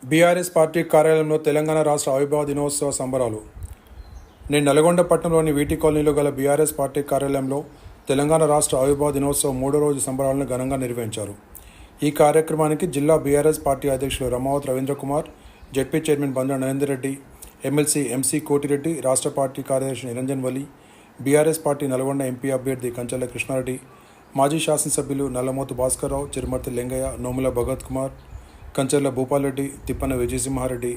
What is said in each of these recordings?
BRS party కార్యాలయంలో తెలంగాణ రాష్ట్ర ఆవిర్భావ దినోత్సవ సంబరాలు. నేడు నల్గొండ పట్టణంలోని వీటి కాలనీలో గల బీఆర్ఎస్ పార్టీ కార్యాలయంలో తెలంగాణ రాష్ట్ర ఆవిర్భావ దినోత్సవం 3వ రోజు సంబరాలను ఘనంగా నిర్వహించారు. ఈ కార్యక్రమానికి జిల్లా బీఆర్ఎస్ పార్టీ అధ్యక్షులు రమావత్ రవీంద్రకుమార్, జెడ్పీ చైర్మన్ బండ్ల నరేందర్ రెడ్డి, ఎమ్మెల్సీ ఎంసీ కోటిరెడ్డి, రాష్ట్ర పార్టీ కార్యదర్శి నిరంజన్ వలి, బీఆర్ఎస్ పార్టీ నల్గొండ ఎంపీ అభ్యర్థి కంచెల కృష్ణారెడ్డి, మాజీ శాసనసభ్యులు నల్లమోతు భాస్కర్రావు, చిరుమర్తి లింగయ్య, నోముల భగత్ కుమార్, కంచెర్ల భూపాల్రెడ్డి, తిప్పన విజయసింహారెడ్డి,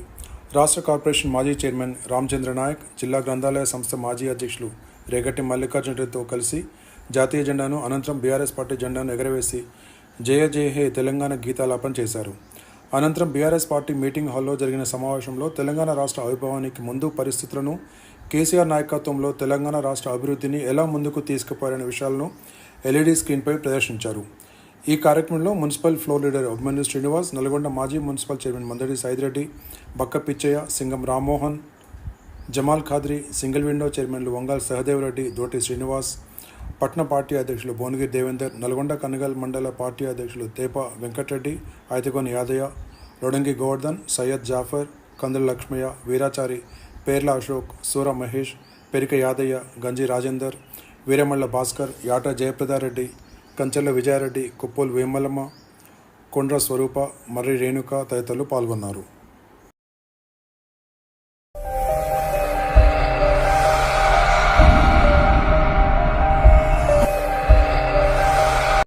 రాష్ట్ర కార్పొరేషన్ మాజీ చైర్మన్ రామచంద్ర నాయక్, జిల్లా గ్రంథాలయ సంస్థ మాజీ అధ్యక్షులు రేగట్టి మల్లికార్జున రెడ్డితో కలిసి జాతీయ జెండాను, అనంతరం బీఆర్ఎస్ పార్టీ జెండాను ఎగరవేసి జయ జయ హే తెలంగాణ గీతాలాపన చేశారు. అనంతరం బీఆర్ఎస్ పార్టీ మీటింగ్ హాల్లో జరిగిన సమావేశంలో తెలంగాణ రాష్ట్ర ఆవిర్భావానికి ముందు పరిస్థితులను, కేసీఆర్ నాయకత్వంలో తెలంగాణ రాష్ట్ర అభివృద్ధిని ఎలా ముందుకు తీసుకుపోయారనే విషయాలను ఎల్ఈడీ స్క్రీన్పై ప్రదర్శించారు. ఈ కార్యక్రమంలో municipal floor leader Abhimanyu Srinivas, Nalgonda మాజీ మున్సిపల్ చైర్మన్ మందడి సైదిరెడ్డి, బక్క పిచ్చయ్య, సింగం రామ్మోహన్, జమాల్ ఖాద్రి, సింగిల్ విండో చైర్మన్లు వంగాల్ సహదేవరెడ్డి, దోటి శ్రీనివాస్, పట్న పార్టీ అధ్యక్షులు భువనగిరి దేవేందర్, నల్గొండ కనగల్ మండల పార్టీ అధ్యక్షులు తేప వెంకటరెడ్డి, ఐతగోని యాదయ్య, లొడంగి గోవర్ధన్, సయ్యద్ జాఫర్, కందుల లక్ష్మయ్య, వీరాచారి, పేర్ల అశోక్, సూర మహేష్, పెరిక యాదయ్య, గంజి రాజేందర్, వీరమల్ల భాస్కర్, యాట జయప్రదారెడ్డి, కంచెల విజయారెడ్డి, కుప్పోలు వేమలమ్మ, కొండ్ర స్వరూప, మర్రి రేణుక తదితరులు పాల్గొన్నారు.